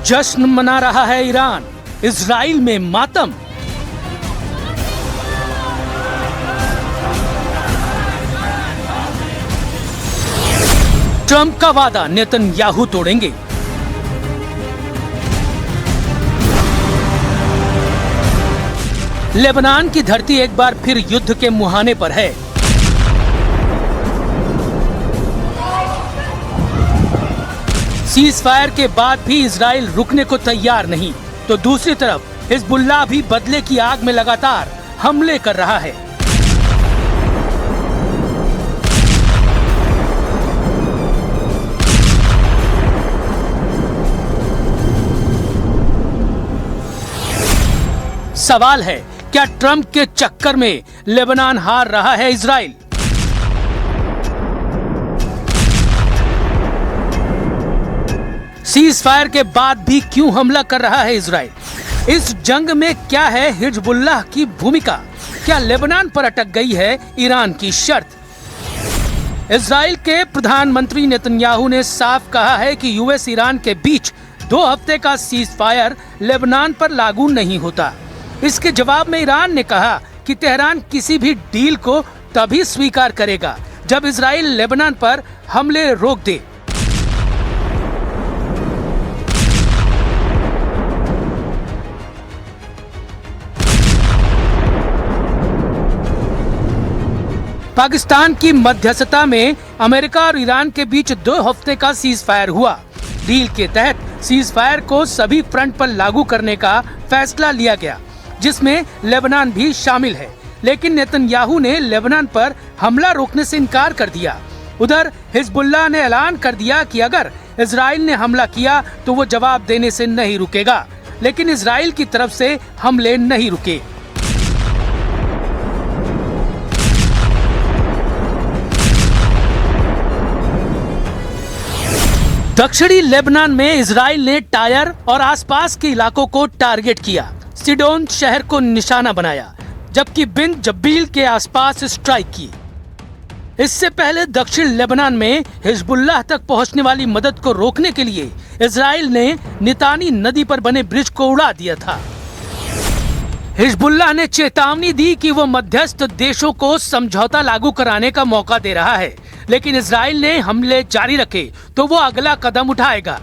जश्न मना रहा है ईरान, इजराइल में मातम। ट्रंप का वादा नेतन्याहू तोड़ेंगे। लेबनान की धरती एक बार फिर युद्ध के मुहाने पर है। सीज फायर के बाद भी इजराइल रुकने को तैयार नहीं, तो दूसरी तरफ हिजबुल्लाह भी बदले की आग में लगातार हमले कर रहा है। सवाल है, क्या ट्रंप के चक्कर में लेबनान हार रहा है इजराइल? सीज फायर के बाद भी क्यों हमला कर रहा है इजराइल? इस जंग में क्या है हिजबुल्लाह की भूमिका? क्या लेबनान पर अटक गई है ईरान की शर्त? इजराइल के प्रधानमंत्री नेतन्याहू ने साफ कहा है कि यूएस ईरान के बीच 2 हफ्ते का सीज फायर लेबनान पर लागू नहीं होता। इसके जवाब में ईरान ने कहा कि तेहरान किसी भी डील को तभी स्वीकार करेगा जब इजराइल लेबनान पर हमले रोक दे। पाकिस्तान की मध्यस्थता में अमेरिका और ईरान के बीच 2 हफ्ते का सीज फायर हुआ। डील के तहत सीज फायर को सभी फ्रंट पर लागू करने का फैसला लिया गया, जिसमें लेबनान भी शामिल है। लेकिन नेतन्याहू ने लेबनान पर हमला रोकने से इनकार कर दिया। उधर हिजबुल्लाह ने ऐलान कर दिया कि अगर इजराइल ने हमला किया तो वो जवाब देने से नहीं रुकेगा, लेकिन इजराइल की तरफ से हमले नहीं रुके। दक्षिणी लेबनान में इजराइल ने टायर और आसपास के इलाकों को टारगेट किया। सिडोन शहर को निशाना बनाया, जबकि बिन जब्बील के आसपास स्ट्राइक की। इससे पहले दक्षिण लेबनान में हिजबुल्लाह तक पहुंचने वाली मदद को रोकने के लिए इजराइल ने नितानी नदी पर बने ब्रिज को उड़ा दिया था। हिजबुल्लाह ने चेतावनी दी कि वो मध्यस्थ देशों को समझौता लागू कराने का मौका दे रहा है, लेकिन इजराइल ने हमले जारी रखे तो वो अगला कदम उठाएगा।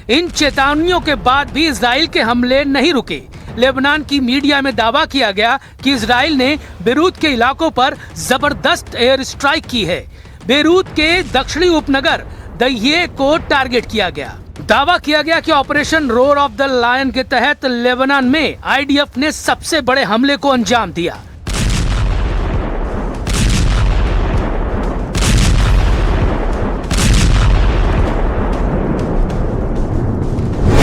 इन चेतावनियों के बाद भी इजराइल के हमले नहीं रुके। लेबनान की मीडिया में दावा किया गया कि इजराइल ने बेरूत के इलाकों पर जबरदस्त एयर स्ट्राइक की है। बेरूत के दक्षिणी उपनगर दहिये को टारगेट किया गया। दावा किया गया कि operation roar of the lion के तहत लेबनान में आईडीएफ ने सबसे बड़े हमले को अंजाम दिया।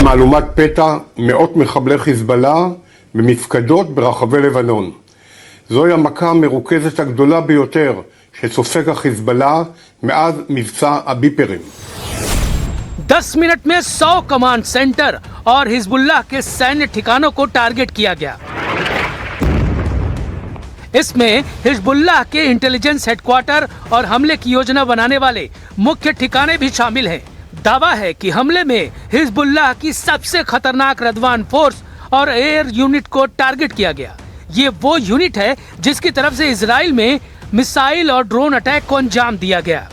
מהלומת פתע מאות מחבלי חיזבאללה במפקדות ברחבי לבנון. זוהי המכה המרוכזת הגדולה ביותר שסופג החיזבאללה מאז מבצע הביפרים. 10 मिनट में 100 कमांड सेंटर और हिजबुल्लाह के सैन्य ठिकानों को टारगेट किया गया। इसमें हिजबुल्लाह के इंटेलिजेंस हेडक्वार्टर और हमले की योजना बनाने वाले मुख्य ठिकाने भी शामिल हैं। दावा है कि हमले में हिजबुल्लाह की सबसे खतरनाक रदवान फोर्स और एयर यूनिट को टारगेट किया गया। ये वो यूनिट है जिसकी तरफ से इजराइल में मिसाइल और ड्रोन अटैक को अंजाम दिया गया।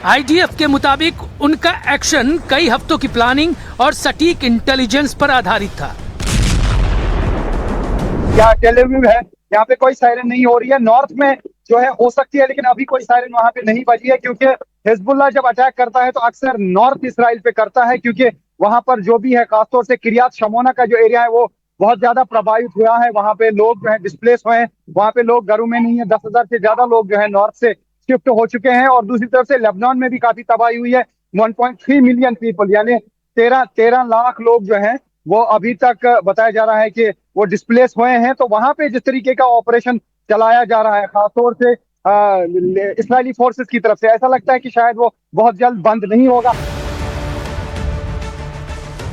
आईडीएफ के मुताबिक उनका एक्शन कई हफ्तों की प्लानिंग और सटीक इंटेलिजेंस पर आधारित था। यहाँ टेल अवीव है, यहाँ पे कोई सायरन नहीं हो रही है। नॉर्थ में जो है हो सकती है, लेकिन अभी कोई सायरन वहाँ पे नहीं बजी है, क्योंकि हिजबुल्लाह जब अटैक करता है तो अक्सर नॉर्थ इसराइल पे करता है, क्योंकि वहां पर जो भी है, खासतौर से किरियात शमोना का जो एरिया है वो बहुत ज्यादा प्रभावित हुआ है। वहां पे लोग जो है डिस्प्लेस हुए हैं, वहां पे लोग घरों में नहीं है। 10,000 से ज्यादा लोग जो है नॉर्थ से शिफ्ट हो चुके हैं। और दूसरी तरफ से लेबनान में भी काफी तबाही हुई है। 1.3 मिलियन पीपल यानी 13 लाख लोग जो है वो अभी तक बताया जा रहा है कि वो डिस्प्लेस हुए हैं। तो वहां पे जिस तरीके का ऑपरेशन चलाया जा रहा है, खासतौर से इस्राएली फोर्सेस की तरफ से, ऐसा लगता है कि शायद वो बहुत जल्द बंद नहीं होगा।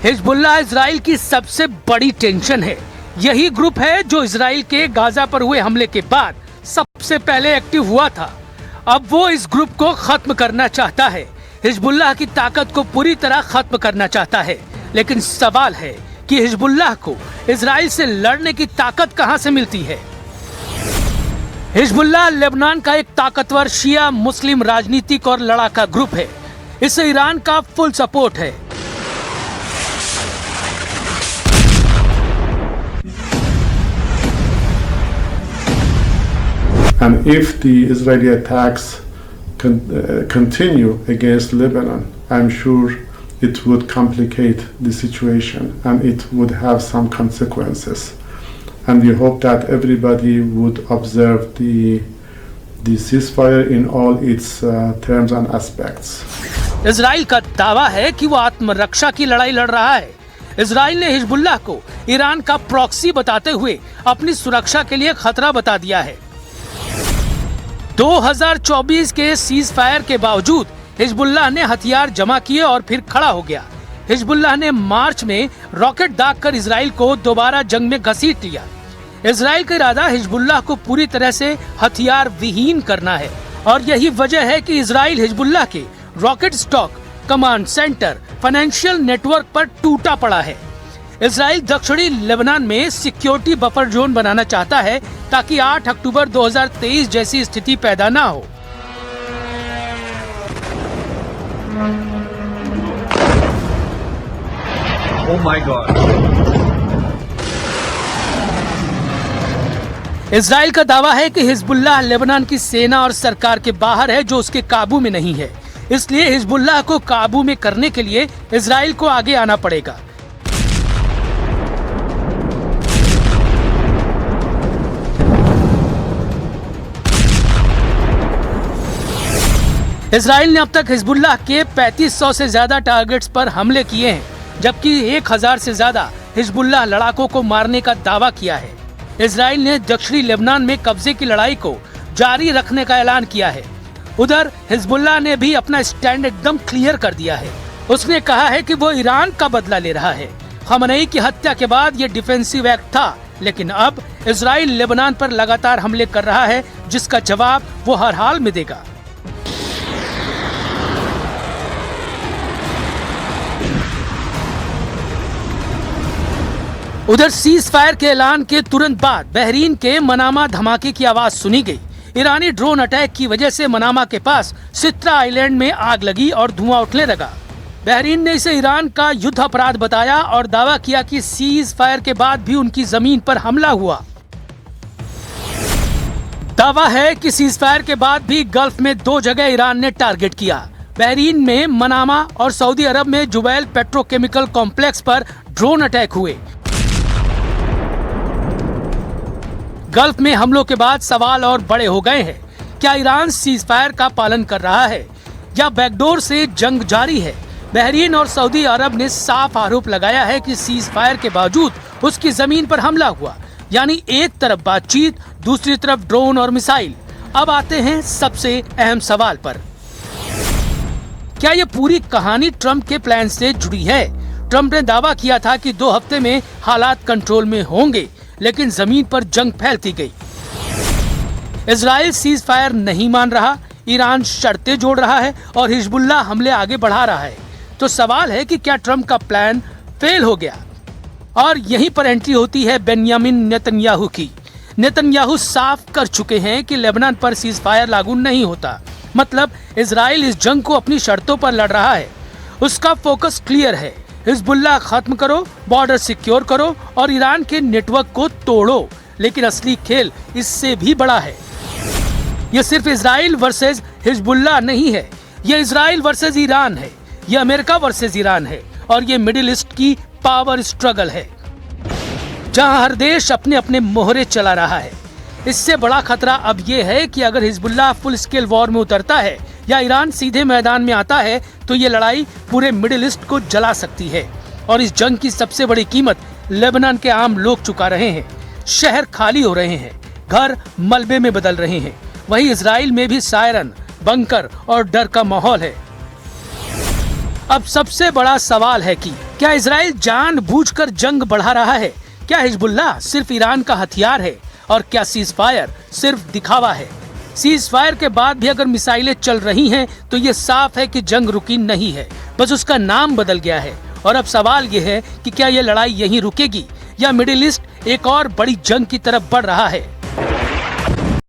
हिजबुल्लाह इजराइल की सबसे बड़ी टेंशन है। यही ग्रुप है जो इजराइल के गाजा पर हुए हमले के बाद सबसे पहले एक्टिव हुआ था। अब वो इस ग्रुप को खत्म करना चाहता है, हिजबुल्लाह की ताकत को पूरी तरह खत्म करना चाहता है। लेकिन सवाल है कि हिजबुल्लाह को इजराइल से लड़ने की ताकत कहां से मिलती है। हिजबुल्लाह लेबनान का एक ताकतवर शिया मुस्लिम राजनीतिक और लड़ाका ग्रुप है। इसे ईरान का फुल सपोर्ट है। And if the Israeli attacks continue against Lebanon, I'm sure it would complicate the situation and it would have some consequences. And we hope that everybody would observe the ceasefire in all its terms and aspects. Israel का दावा है कि वो आत्मरक्षा की लड़ाई लड़ रहा है। इजराइल ने हिजबुल्लाह को ईरान का प्रॉक्सी बताते हुए अपनी सुरक्षा के लिए खतरा बता दिया है। 2024 के सीज फायर के बावजूद हिजबुल्लाह ने हथियार जमा किए और फिर खड़ा हो गया। हिजबुल्लाह ने मार्च में रॉकेट दागकर इजराइल को दोबारा जंग में घसीट लिया। इजराइल का इरादा हिजबुल्लाह को पूरी तरह से हथियार विहीन करना है और यही वजह है कि इजराइल हिजबुल्लाह के rocket stock, command centre, financial network पर टूटा पड़ा है। इजराइल दक्षिणी लेबनान में सिक्योरिटी बफर जोन बनाना चाहता है ताकि 8 अक्टूबर 2023 जैसी स्थिति पैदा ना हो। Oh my God. इजराइल का दावा है कि हिजबुल्लाह लेबनान की सेना और सरकार के बाहर है, जो उसके काबू में नहीं है। इसलिए हिजबुल्लाह को काबू में करने के लिए इजराइल को आगे आना पड़ेगा। इजराइल ने अब तक हिजबुल्लाह के 3500 से ज्यादा टारगेट्स पर हमले किए हैं, जबकि 1000 से ज्यादा हिजबुल्लाह लड़ाकों को मारने का दावा किया है। इजराइल ने दक्षिणी लेबनान में कब्जे की लड़ाई को जारी रखने का ऐलान किया है। उधर हिजबुल्लाह ने भी अपना स्टैंड एकदम क्लियर कर दिया है। उसने कहा है कि वो ईरान का बदला ले रहा है। खमनेई की हत्या के बाद ये डिफेंसिव एक्ट था, लेकिन अब इजराइल लेबनान पर लगातार हमले कर रहा है, जिसका जवाब वो हर हाल में देगा। उधर सीज फायर के ऐलान के तुरंत बाद बहरीन के मनामा धमाके की आवाज सुनी गई। ईरानी ड्रोन अटैक की वजह से मनामा के पास सित्रा आइलैंड में आग लगी और धुआं उठने लगा। बहरीन ने इसे ईरान का युद्ध अपराध बताया और दावा किया कि सीज फायर के बाद भी उनकी जमीन पर हमला हुआ। दावा है कि सीज फायर के बाद भी गल्फ में 2 जगह ईरान ने टारगेट किया। बहरीन में मनामा और सऊदी अरब में जुबैल पेट्रोकेमिकल कॉम्प्लेक्स पर ड्रोन अटैक हुए। गल्फ में हमलों के बाद सवाल और बड़े हो गए हैं। क्या ईरान सीज फायर का पालन कर रहा है या बैकडोर से जंग जारी है? बहरीन और सऊदी अरब ने साफ आरोप लगाया है कि सीज फायर के बावजूद उसकी जमीन पर हमला हुआ। यानी एक तरफ बातचीत, दूसरी तरफ ड्रोन और मिसाइल। अब आते हैं सबसे अहम सवाल पर। क्या ये पूरी कहानी ट्रंप के प्लान से जुड़ी है? ट्रंप ने दावा किया था कि 2 हफ्ते में हालात कंट्रोल में होंगे, लेकिन जमीन पर जंग फैलती गई। इजराइल सीज फायर नहीं मान रहा, ईरान शर्तें जोड़ रहा है और हिजबुल्लाह हमले आगे बढ़ा रहा है। तो सवाल है कि क्या ट्रंप का प्लान फेल हो गया? और यहीं पर एंट्री होती है बेंयामिन नेतन्याहू की। नेतन्याहू साफ कर चुके हैं कि लेबनान पर सीज फायर लागू नहीं होता। मतलब इजराइल इस जंग को अपनी शर्तों पर लड़ रहा है। उसका फोकस क्लियर है, हिजबुल्लाह खत्म करो, बॉर्डर सिक्योर करो और ईरान के नेटवर्क को तोड़ो। लेकिन असली खेल इससे भी बड़ा है। ये सिर्फ इजराइल वर्सेस हिजबुल्लाह नहीं है, ये इजराइल वर्सेस ईरान है, ये अमेरिका वर्सेस ईरान है और ये मिडिल ईस्ट की पावर स्ट्रगल है, जहां हर देश अपने अपने मोहरे चला रहा है। इससे बड़ा खतरा अब ये है कि अगर हिजबुल्लाह फुल स्केल वॉर में उतरता है या ईरान सीधे मैदान में आता है तो ये लड़ाई पूरे मिडिल ईस्ट को जला सकती है। और इस जंग की सबसे बड़ी कीमत लेबनान के आम लोग चुका रहे हैं। शहर खाली हो रहे हैं, घर मलबे में बदल रहे हैं। वहीं इजराइल में भी सायरन, बंकर और डर का माहौल है। अब सबसे बड़ा सवाल है कि क्या इजराइल जानबूझकर जंग बढ़ा रहा है? क्या हिजबुल्लाह सिर्फ ईरान का हथियार है और क्या सीज फायर सिर्फ दिखावा है? सीज फायर के बाद भी अगर मिसाइलें चल रही हैं तो ये साफ है कि जंग रुकी नहीं है, बस उसका नाम बदल गया है और अब सवाल ये है कि क्या ये लड़ाई यहीं रुकेगी या मिडिल ईस्ट एक और बड़ी जंग की तरफ बढ़ रहा है।